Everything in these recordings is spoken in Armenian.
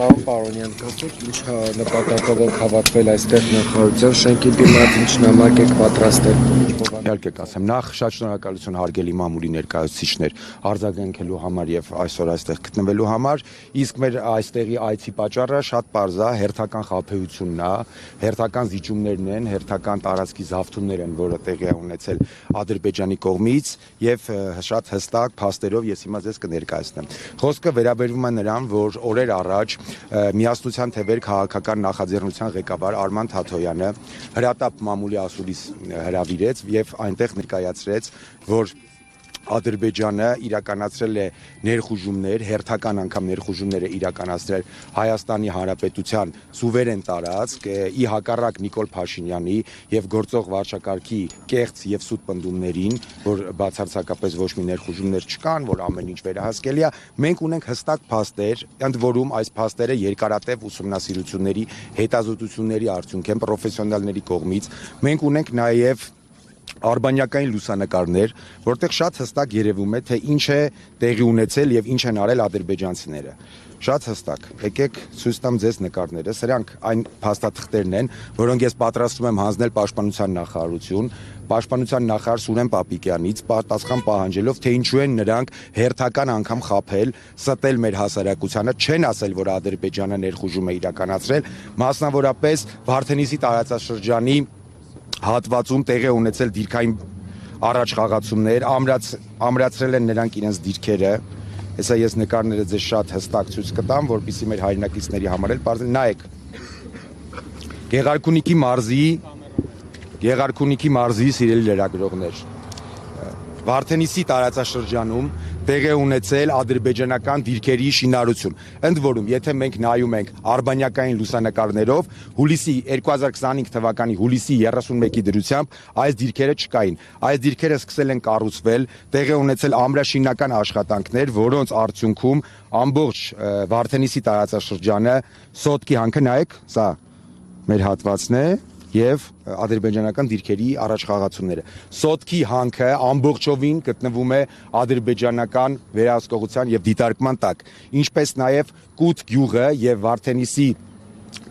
Պարոնյան, կասեք ինչ նպատակով եք հավաքվել այստեղ նախարարության շենքի դիմաց, ինչ նամակ եք պատրաստել։ Իհարկե կասեմ, նախ շատ շնորհակալություն հարգելի մամուլի ներկայացուցիչներ արձագանքելու համար եւ այսօր այստեղ գտնվելու համար, իսկ մեր այստեղի այցի պատճառը շատ պարզ է, հերթական խաբեությունն է, հերթական զիջումներն են, հերթական տարածքի զավթումներ են, որը տեղի է ունեցել Ադրբեջանի կողմից եւ շատ հստակ փաստերով ես հիմա ձեզ կներկայացնեմ։ Խոսքը վերաբերվում է նրան, որ օրեր առաջ Միասնության թևեր քաղաքական նախաձեռնության ղեկավար Արման Թաթոյանը հրատապ մամուլի ասուլիս հրավիրեց եւ այնտեղ ներկայացրեց, որ Ադրբեջանը իրականացրել է ներխուժումներ, հերթական անգամ ներխուժումներ է իրականացրել Հայաստանի Հանրապետության սուվերեն տարածք, ի հակառակ Նիկոլ Փաշինյանի եւ գործող վարչակարգի կեղծ եւ սուտ պնդումներին, որ բացարձակապես ոչ մի ներխուժումներ չկան, որ ամեն ինչ վերահսկելի է, մենք ունենք հստակ փաստեր, ընդ որում այս փաստերը երկարատև ուսումնասիրությունների, հետազոտությունների արդյունք են պրոֆեսիոնալների կողմից, մենք ունենք նաեւ արբանյակային լուսանկարներ, որտեղ շատ հստակ երևում է, թե ինչ է տեղի ունեցել եւ ինչ են արել ադրբեջանցիները։ Շատ հստակ։ Եկեք ցույց տամ ձեզ նկարները։ Սրանք այն փաստաթղթերն են, որոնք ես պատրաստում եմ հանձնել Պաշտպանության նախարարություն, Պաշտպանության նախարար Սուրեն Պապիկյանից պատասխան պահանջելով, թե ինչու են նրանք հերթական անգամ խաբել, ստել մեր հասարակությանը, չեն ասել, որ Ադրբեջանը ներխուժում է իրականացրել, մասնավորապես Վարդենիսի տարածաշրջանի հատվածում տեղի ունեցել դիրքային առաջ խաղացումներ, ամրացրել են նրանք իրենց դիրքերը։ Հեսա ես նկարները ձեզ շատ հստակ ցույց կտամ, որպեսզի մեր հայրենակիցների համար էլ բարձր նայեք։ Գեղարքունիքի մարզի սիրելի լրագրողներ, Վարդենիսի տարածաշրջանում տեղի ունեցել ադրբեջանական դիրքերի շինարարություն։ Ընդ որում, եթե մենք նայում ենք արբանյակային լուսանկարներով, հուլիսի 2025 թվականի հուլիսի 31-ի դրությամբ այս դիրքերը չկային։ Այս դիրքերը սկսել են կառուցվել, տեղի ունեցել ամրաշինական աշխատանքներ, որոնց արդյունքում ամբողջ Վարդենիսի տարածաշրջանը սոտկի հանքը նայեք, սա մեր հատվածն է եւ ադրբեջանական դիրքերի առաջխաղացումները։ Սոտկի հանքը ամբողջովին գտնվում է ադրբեջանական վերահսկողության եւ դիտարկման տակ, ինչպես նաեւ Կուտ գյուղը եւ Վարդենիսի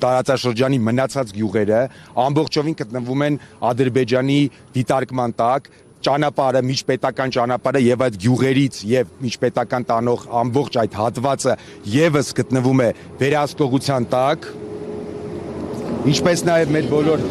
տարածաշրջանի մնացած գյուղերը ամբողջովին գտնվում են Ադրբեջանի դիտարկման տակ, ճանապարհը, միջպետական ճանապարհը եւ այդ գյուղերից եւ միջպետական տանող ամբողջ այդ հատվածը եւս գտնվում է վերահսկողության տակ, ինչպես նաև մեր բոլոր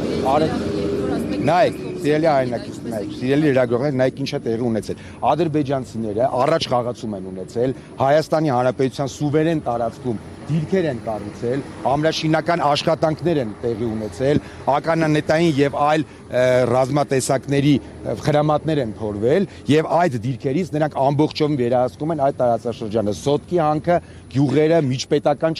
նայեք, սիրելի հայրենակիցներ, նայեք, սիրելի լրագրողներ, նայեք ինչ է տեղի ունեցել։ Ադրբեջանցիները առաջ խաղացում են ունեցել, Հայաստանի Հանրապետության սուվերեն տարածքում դիրքեր են կառուցել, ամրաշինական աշխատանքներ են տեղի ունեցել, ականանետային եւ այլ ռազմատեսակների խրամատներ են փորվել եւ այդ դիրքերից նրանք ամբողջովին վերահսկում են այդ տարածաշրջանը, Սոտկի հանքը, գյուղերը, միջպետական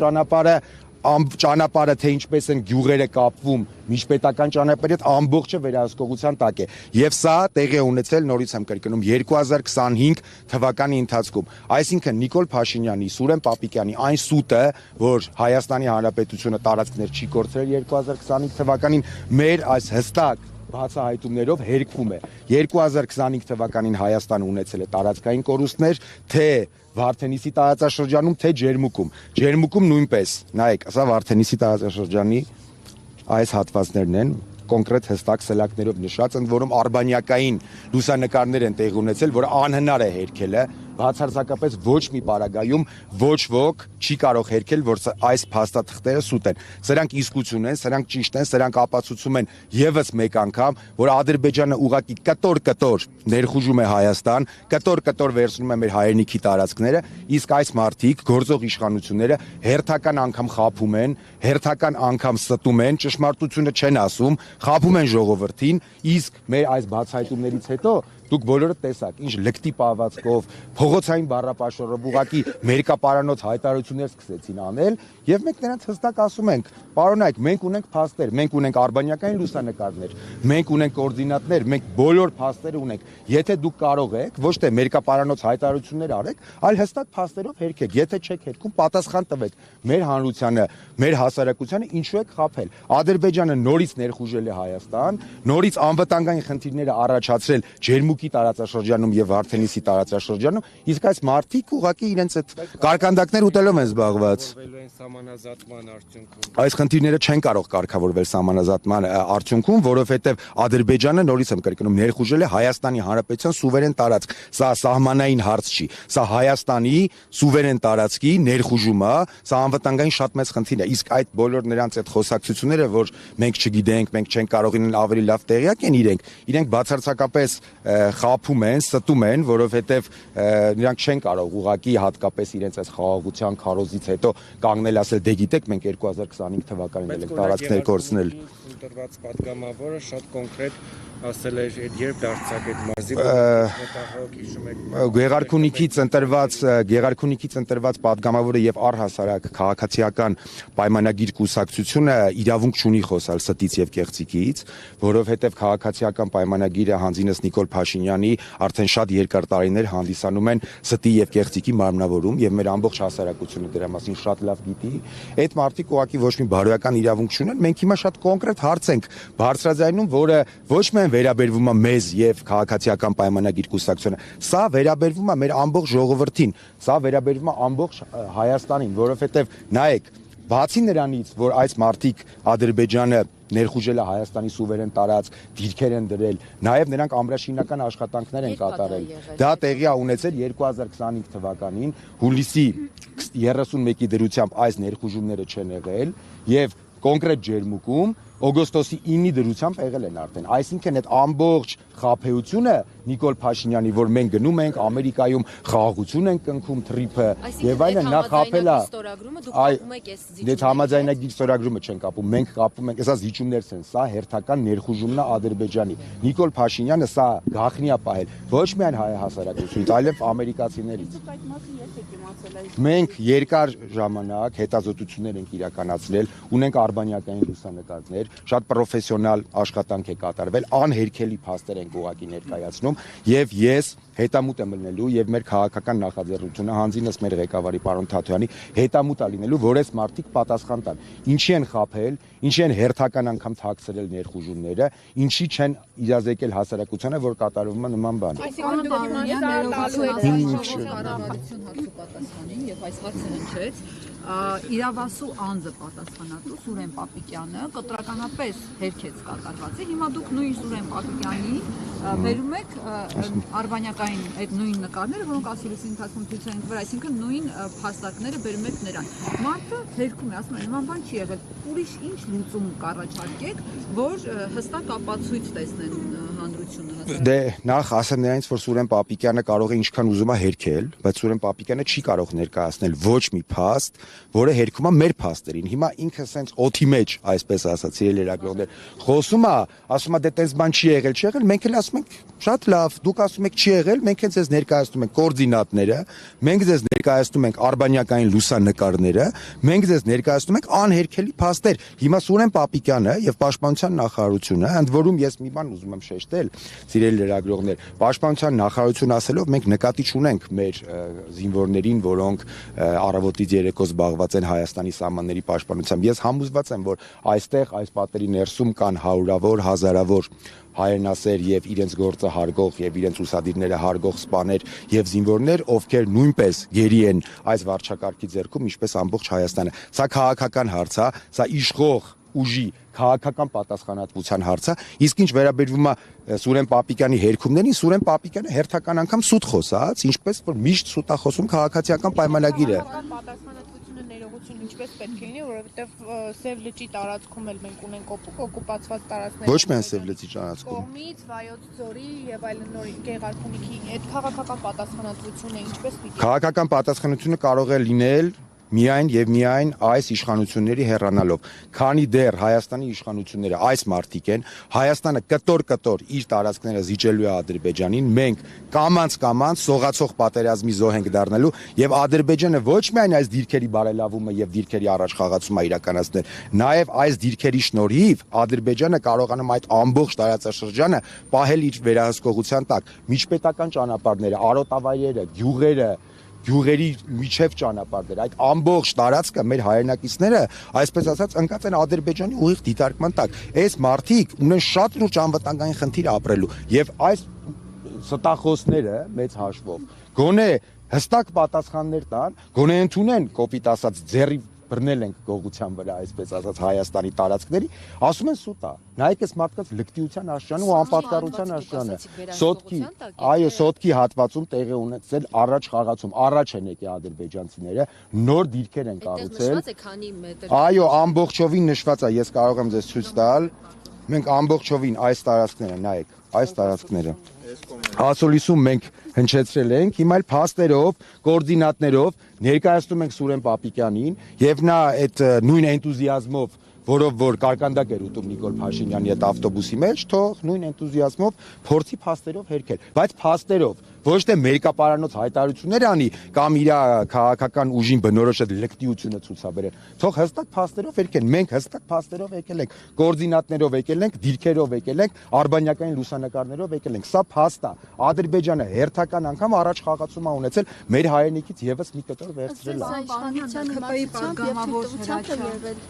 ճանապարհը, թե ինչպես են գյուղերը կապվում միջպետական ճանապարհի հետ, ամբողջը վերահսկողության տակ է։ Եվ սա տեղի ունեցել, նորից եմ կրկնում, 2025 թվականի ընթացքում։ Այսինքն Նիկոլ Փաշինյանի, Սուրեն Պապիկյանի այն սուտը, որ Հայաստանի Հանրապետությունը տարածքներ չի կորցրել 2025 թվականին, մեր այս հստակ բացահայտումներով հերկվում է։ 2025 թվականին Հայաստանը ունեցել է տարածքային կորուստներ, թե Վարդենիսի տարածաշրջանում, թե Ջերմուկում նույնպես։ Նայեք, սա Վարդենիսի տարածաշրջանի այս հատվածներն են, կոնկրետ հստակ սլակներով նշած, ընդ որում արբանյակային լուսանկարներ են տեղի ունեցել, որ անհնար է հերքելը, բացարձակապես ոչ մի պարագայում ոչ ոք չի կարող հերքել, որ այս փաստաթղթերը սուտ են։ Սրանք իսկություն են, սրանք ճիշտ են, սրանք ապացուցում են եւս մեկ անգամ, որ Ադրբեջանը ուղղակի կտոր ներխուժում է Հայաստան, կտոր վերցնում է մեր հայրենիքի տարածքները, իսկ այս մարդիկ, գործող իշխանությունները հերթական անգամ խաբում են, հերթական անգամ ստում են, ճշմարտությունը չեն ասում, խաբում են ժողովրդին, իսկ մեր այս բացահայտումներից հետո դուք բոլորը տեսաք, ինչ լկտի պահվածքով, փողոցային բառապաշարով ուղղակի մերկապարանոց հայտարարություններ սկսեցին անել, եւ մենք նրանց հստակ ասում ենք, պարոնայք, մենք ունենք փաստեր, մենք ունենք արբանյակային լուսանկարներ, մենք ունենք կոորդինատներ, մենք բոլոր փաստերը ունենք։ Եթե դուք կարող եք, ոչ թե մերկապարանոց հայտարարություններ արեք, այլ հստակ փաստերով հերքեք։ Եթե չեք հերքում, պատասխան տվեք մեր հանրությանը, մեր հասարակությանը, ինչու եք խաբել։ Ադրբեջանը նորից ներխուժել է Հայաստան, նորից անվտանգային խնդիրները առաջացրել Ջերմուկի տարածաշրջանում եւ Վարդենիսի տարածաշրջանում Իսկ այս մարդիկ ուղղակի իրենց այդ կարկանդակներ ուտելով են զբաղված։ Սահմանազատման արդյունքում։ Այս խնդիրները չեն կարող կարգավորվել սահմանազատման արդյունքում, որովհետև Ադրբեջանը նորից եմ կրկնում ներխուժել է Հայաստանի Հանրապետության սուվերեն տարածք։ Սա սահմանային հարց չի։ Սա Հայաստանի սուվերեն տարածքի ներխուժումը, սա անվտանգային շատ մեծ խնդիր է։ Իսկ այդ բոլոր նրանց այդ խոսակցությունները, որ մենք չգիտենք, մենք չենք կարող ինքն ավելի լավ տեղյակ են իրենք բացարձակապես խափում են, ստում են, որովհետև նրանք չեն կարող ուղղակի հատկապես իրենց այս խաղաղության քարոզից հետո կանգնել ասել դե գիտեք մենք 2025 թվականին էլ տարածքներ կորցնել։ Ընտրված падգամավորը շատ կոնկրետ ասել էր երբ դարձակ այդ մարզի Գեղարքունիքից ընտրված падգամավորը եւ առհասարակ քաղաքացիական պայմանագիր կուսակցությունը իրավունք չունի խոսալ ստից եւ կեղծիկից, որովհետեւ քաղաքացիական պայմանագիրը հանձինս Նիկոլ Փաշինյանի արդեն շատ երկար տարիներ հանդիսանում են ստի եւ կեղծիկի մարմնավորում եւ մեր ամբողջ հասարակությունը դրա մասին շատ լավ գիտի։ Այդ մարդիկ ուղղակի ոչ մի բարոյական իրավունք չունեն։ Մենք հիմա շատ կոնկրետ հարց ենք բարձրաձայնում, որը ոչ միայն վերաբերվում է մեզ եւ քաղաքացիական պայմանագիր կուսակցությունը, սա վերաբերվում է մեր ամբողջ ժողովրդին, սա վերաբերվում է ամբողջ Հայաստանին, որովհետեւ նայեք, բացի նրանից, որ այս մարդիկ Ադրբեջանը ներխուժել է Հայաստանի սուվերեն տարածք, դիրքեր են դրել, նաև նրանք ամրաշինական աշխատանքներ են կատարել։ Դա տեղի է ունեցել 2025 թվականին, հուլիսի 31-ի դրությամբ այս ներխուժումները չեն եղել եւ կոնկրետ ջերմուկում օգոստոսի 9-ի դրությամբ եղել են արդեն։ Այսինքն այդ ամբողջ խաբեությունը Նիկոլ Փաշինյանի, որ մենք գնում ենք Ամերիկայում խաղաղություն ենք կնքում թրիփը եւ այլն, նա խաբել է։ Դե համաձայնագիր ստորագրումը չեն կապում, մենք կապում ենք, հեսա զիջումներս են, սա հերթական ներխուժումն է Ադրբեջանի։ Նիկոլ Փաշինյանը սա գաղտնի է պահել ոչ միայն հայ հասարակությունից, այլև ամերիկացիներից։ Մենք երկար ժամանակ հետազոտություններ ենք իրականացրել, ունենք արբանյակային լուսանկարներ, շատ պրոֆեսիոնալ աշխատանք է կատարվել, անհերքելի փաստեր ենք ուղղակի ներկայացնում եւ ես հետամուտ եմ լինելու եւ մեր քաղաքական նախաձեռնությունը հանձինս մեր ղեկավարի պարոն Թաթոյանի հետամուտ է լինելու, որ այս մարդիկ պատասխան տան։ Ինչի են խաբել, ինչի են հերթական անգամ թաքցրել ներխուժումները, ինչի չեն իրազեկել հասարակությանը, որ կատարվում է նման բան։ Եվ այս հարցը հնչեց իրավասու անձը պատասխանատու Սուրեն Պապիկյանը կտրականապես հերքեց կատարվածը։ Հիմա դուք նույն Սուրեն Պապիկյանի բերում եք արբանյակային այդ նույն նկարները, որոնք ասիլիսի ընթացքում ցույց են տվել, այսինքն նույն փաստակները բերում եք նրան։ Մարդը հերքում է, ասում է, նման բան չի եղել։ Ուրիշ ինչ լուծում կառաջարկեք, որ հստակ ապացույց տեսնեն հանրությունը։ Դե նախ ասեմ նրանից, որ Սուրեն Պապիկյանը կարող է ինչքան ուզում է հերքել, բայց Սուրեն Պապիկյանը չի կարող ներկայացնել ոչ մի փաստ, որը հերքում է մեր փաստերին։ Հիմա ինքը սենց օթի մեջ, այսպես ասած, իրել լրագրողներ, խոսում է, ասում է դե տես բան չի եղել, չի եղել, մենք էլ ասում ենք շատ լավ, դուք ասում եք չի եղել, մենք էլ ձեզ ներկայացնում ենք կոորդինատները, մենք ձեզ ներկայացնում ենք արբանյակային լուսանկարները, մենք ձեզ ներկայացնում ենք անհերքելի փաստեր։ Հիմա Սուրեն Պապիկյանը եւ Պաշտպանության նախարարությունը, ընդ որում ես մի բան ուզում եմ շեշտել, սիրելի լրագրողներ, Պաշտպանության նախարարությունը ասելով մենք նկատի չունենք մեր զինվորներին, որոնք առավոտից երեկո զբաղված են Հայաստանի սահմանների պաշտպանությամբ։ Ես համոզված եմ, որ այստեղ այս պատերի ներսում կան հարյուրավոր, հազարավոր հայրենասեր եւ իրենց գործը հարգող եւ իրենց ուսադիրները հարգող սպաներ եւ զինվորներ, ովքեր նույնպես գերի են այս վարչակարգի ձեռքում, ինչպես ամբողջ Հայաստանը։ Սա քաղաքական հարց է, սա իշխող ուժի քաղաքական պատասխանատվության հարց է, իսկ ինչ վերաբերվում է Սուրեն Պապիկյանի հերքումներին, Սուրեն Պապիկյանը հերթական անգամ սուտ խոսած, ինչպես որ միշտ սուտ է խոսում քաղաքացիական պայմանագիրը։ Ինչպես պետք է լինի, որովհետև Սև լճի տարածքում էլ մենք ունենք օկուպացված տարածքներ։ Ոչ միայն Սև լճի տարածքում։ Կողմից Վայոց ձորի եւ այլն նոր Գեղարքունիքի այդ քաղաքական պատասխանատվությունը ինչպես պիտի։ Քաղաքական պատասխանատվությունը կարող է լինել միայն եւ միայն այս իշխանությունների հեռանալով, քանի դեռ Հայաստանի իշխանությունները այս մարտիկ են, Հայաստանը կտոր իր տարածքները զիջելու է Ադրբեջանին, մենք կամանց սողացող պատերազմի զոհ ենք դառնալու եւ Ադրբեջանը ոչ միայն այս դիրքերի բարելավումը եւ դիրքերի առաջ խաղացումը իրականացնել, նաեւ այս դիրքերի շնորհիվ Ադրբեջանը կարողանում այդ ամբողջ տարածաշրջանը պահել իր վերահսկողության տակ, միջպետական ճանապարհները, արոտավայրերը, գյուղերի միջև ճանապարհներ, այդ ամբողջ տարածքը մեր հայրենակիցները, այսպես ասած, ընկած են Ադրբեջանի ուղիղ դիտարկման տակ։ Այս մարդիկ ունեն շատ լուրջ անվտանգային խնդիր ապրելու եւ այս ստախոսները մեծ հաշվով գոնե հստակ պատասխաններ տան, գոնե ընդունեն կոպիտ ասած ձեռի բռնել ենք գողության վրա, այսպես ասած Հայաստանի տարածքների, ասում են սուտ է։ Նայեք այս մարդկանց լկտիության աշճանը ու անպատկառության աշճանը։ Սոտքի, այո, սոտքի հատվածում տեղի ունեցել առաջ խաղացում, առաջ են եկել ադրբեջանցիները, նոր դիրքեր են կառուցել։ Այո, ամբողջովին նշված է, ես կարող եմ ձեզ ցույց տալ։ Մենք ամբողջովին այս տարածքները, նայեք, այս տարածքները Ասոլիսում մենք հնչեցրել ենք, հիմա էլ փաստերով, կոորդինատներով ներկայացնում ենք Սուրեն Պապիկյանին եւ նա այդ նույն էնտուզիազմով, որով որ կարկանդակ էր ուտում Նիկոլ Փաշինյանի այդ ավտոբուսի մեջ, թող նույն էնտուզիազմով փորձի փաստերով հերքել, բայց փաստերով ոչ թե մերկապարանոց հայտարարություններ անի կամ իր քաղաքական ուժին բնորոշ այդ լկտիությունը ցուցաբերել։ Թող հստակ փաստերով եկեն, մենք հստակ փաստերով եկել ենք, կոորդինատներով եկել ենք, դիրքերով եկել ենք, արբանյակային լուսանկարներով եկել ենք։ Սա փաստ է։ Ադրբեջանը հերթական անգամ առաջ խաղացում է ունեցել մեր հայրենիքից եւս մի կտոր վերցրել է։ ԿՊ-ի պատգամավոր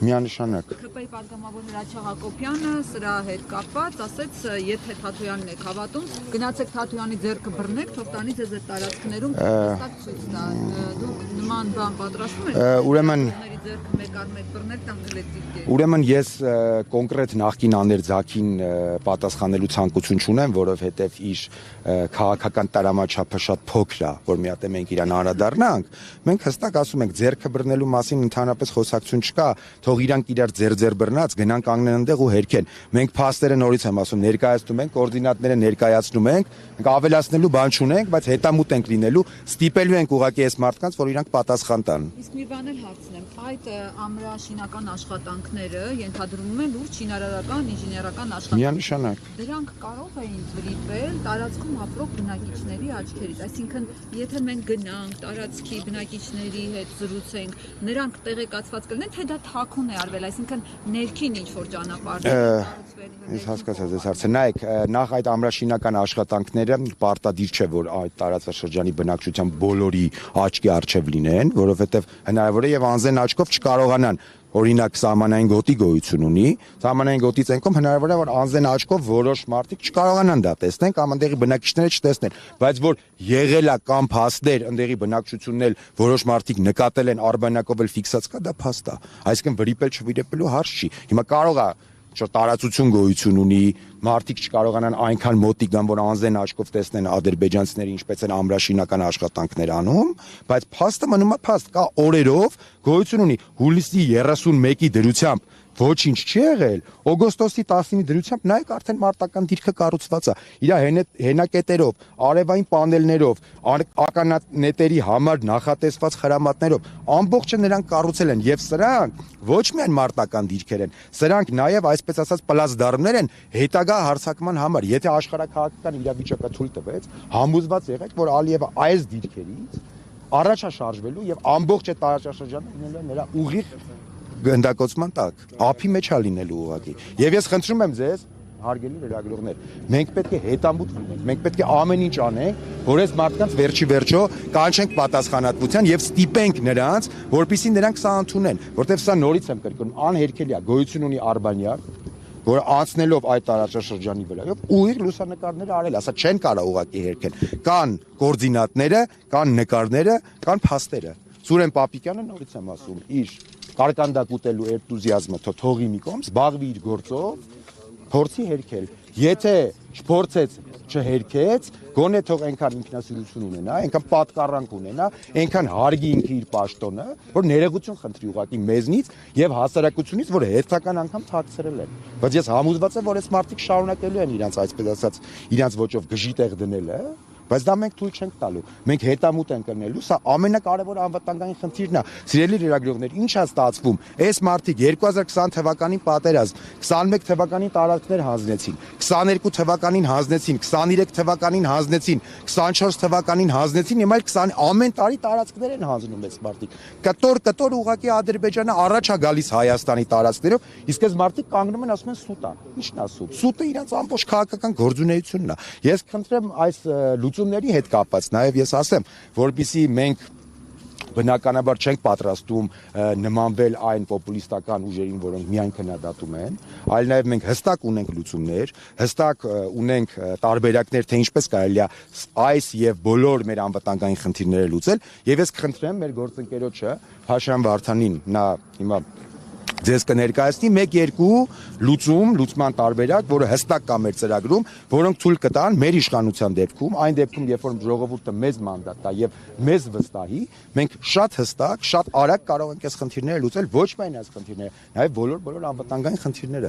Միանշանակ։ ԿՊ-ի պատգամավոր Հրաչյա Հակոբյանը սրա հետ կապված ասեց, եթե Թաթոյանն եք հավատում, գնացեք Թաթոյանի ձեռքը բռնեք, թող տանի ձեզ այդ տարածքներում հստակ ցույց տա։ Դուք նման բան պատրաստում եք։ Ուրեմն ձեռքը մեկ առ մեկ բռնեք տանել այդ դիրքերը։ Ուրեմն ես կոնկրետ նախկին աներձակին պատասխանելու ցանկություն չունեմ, որովհետև իր քաղաքական տարամաչափը շատ փոքր է, որ մի հատ մենք իրան անդրադառնանք, մենք հստակ ասում ենք ձեռքը բռնելու մասին ընդհանրապես խոսակցություն չկա, թող իրանք իրար ձեր բռնած գնան կանգնեն այնտեղ ու հերքեն։ Մենք փաստերը նորից եմ ասում, ներկայացնում ենք, կոորդինատները ներկայացնում ենք, մենք ավելացնելու բան չունենք, բայց հետամուտ ենք լինելու, ստիպելու ենք ուղղակի այս մարդկանց, որ իրանք պատասխան տան։ Իսկ մի բան էլ հարցնեմ, այդ ամրաշինական աշխատանքները ենթադրում են լուրջ շինարարական, ինժեներական աշխատանքներ։ Միանշանակ։ Դրանք կարող էին վրիպել տարածքում ապրող բնակիչների աչքերից, այսինքն եթե մենք գնանք տարածքի բնակիչների հետ զրուցենք, նրանք տեղեկացված կլինեն, թե դա թաքուն է արվել, այսինքն ներքին ինչ-որ ճանապարհներ Ես հասկացա ձեզ հարցը։ Նայեք, նախ այդ ամրաշինական աշխատանքները պարտադիր չէ, որ այդ տարածաշրջանի բնակչության բոլորի աչքի առջև լինեն, որովհետև հնարավոր է եւ անզեն աչքով չկարողանան օրինակ սահմանային գոտի գոյություն ունի, սահմանային գոտի ցենկում հնարավոր է որ անզեն աչքով որոշ մարդիկ չկարողանան դա տեսնեն կամ այնտեղի բնակիչները չտեսնեն, բայց որ եղել է կամ փաստեր այնտեղի բնակչությունն էլ որոշ մարդիկ նկատել են արբանյակով էլ ֆիքսած կա, դա փաստ է, այսինքն վրիպել չվիրեպելու հարց չի։ Հիմա կարող է տարածություն գոյություն ունի, մարդիկ չկարողանան այնքան մոտիկ գան, որ անզեն աչքով տեսնեն ադրբեջանցիները ինչպես են ամրաշինական աշխատանքներ անում, բայց փաստը մնում է փաստ, կա օրերով գոյություն ունի հուլիսի 31-ի դրությամբ ոչինչ չի եղել, օգոստոսի 19-ի դրությամբ նայեք արդեն մարտական դիրքը կառուցված է, իր հենակետերով, արևային պանելներով, ականանետերի համար նախատեսված խրամատներով, ամբողջը նրանք կառուցել են եւ սրանք ոչ միայն մարտական դիրքեր են, սրանք նաեւ այսպես ասած պլացդարմներ են հետագա հարձակման համար, եթե աշխարհակաղակական իրավիճակը թույլ տվեց, համոզված եղեք, որ Ալիևը այս դիրքերից առաջ է շարժվելու եւ ամբողջ այդ տարածաշրջանը լինելու է նրա ուղիղ գնդակոծման տակ, ափի մեջ է լինելու ուղղակի։ Եվ ես խնդրում եմ ձեզ, հարգելի լրագրողներ, մենք պետք է հետամուտ լինենք, մենք պետք է ամեն ինչ անենք, որ այս մարդկանց վերջի վերջո կանչենք պատասխանատվության եւ ստիպենք նրանց, որպեսզի նրանք սա ընդունեն, որտեղ սա նորից եմ կրկնում, անհերքելի է, գոյություն ունի արբանյակ, որ անցնելով այդ տարածաշրջանի վրայով ուղիղ լուսանկարները արել, ասա չեն կարող ուղղակի հերքել։ Կան կոորդինատները, կան նկարները, կան փաստերը։ Սուրեն Պապիկյանը նորից եմ ասում, իր կարկանդակ ուտելու էնտուզիազմը թողի մի կողմ, զբաղվի իր գործով, փորձի հերքել։ Եթե չփորձեց, չհերքեց, գոնե թող այնքան ինքնասիրություն ունենա, այնքան պատկառանք ունենա, այնքան հարգի ինքը իր պաշտոնը, որ ներողություն խնդրի ուղղակի մեզնից եւ հասարակությունից, որ հերթական անգամ թաքցրել են։ Բայց ես համոզված եմ, որ այս մարդիկ շարունակելու են իրանց այսպես ասած, իրանց ոճով գժի տեղ դնելը, բայց դա մենք թույլ չենք տալու։ Մենք հետամուտ ենք կնելու, սա ամենակարևոր անվտանգային խնդիրն է։ Սիրելի լրագրողներ, ինչ է ստացվում։ Այս մարդիկ 2020 թվականին պատերազմ, 21 թվականին տարածքներ հանձնեցին, 22 թվականին հանձնեցին, 23 թվականին հանձնեցին, 24 թվականին հանձնեցին, հիմա էլ 20 ամեն տարի տարածքներ են հանձնում այս մարդիկ։ Կտոր ուղղակի Ադրբեջանը առաջ է գալիս Հայաստանի տարածքներով, իսկ այս մարդիկ կանգնում են ասում են սուտ է։ Ի՞նչն է սուտ։ Սուտը իրանց ամբողջ քաղաքական գործունեությունն է։ Ես խնդրեմ այս լուծումների հետ կապված նաև ես ասեմ, որպեսզի մենք բնականաբար չենք պատրաստում նմանվել այն պոպուլիստական ուժերին, որոնք միայն քննադատում են, այլ նաև մենք հստակ ունենք լուծումներ, հստակ ունենք տարբերակներ, թե ինչպես կարելի է այս եւ բոլոր մեր անվտանգային խնդիրները լուծել, եւ ես կխնդրեմ մեր գործընկերոջը Փաշյան Վարդանին, նա հիմա ձեզ կներկայացնի 1-2 լուծման տարբերակ, որը հստակ կա մեր ծրագրում, որոնք թույլ կտան մեր իշխանության դեպքում, այն դեպքում, երբ որ ժողովուրդը մեզ մանդատ տա եւ մեզ վստահի, մենք շատ հստակ, շատ արագ կարող ենք այս խնդիրները լուծել, ոչ միայն այս խնդիրները, նաեւ բոլոր անվտանգային խնդիրները։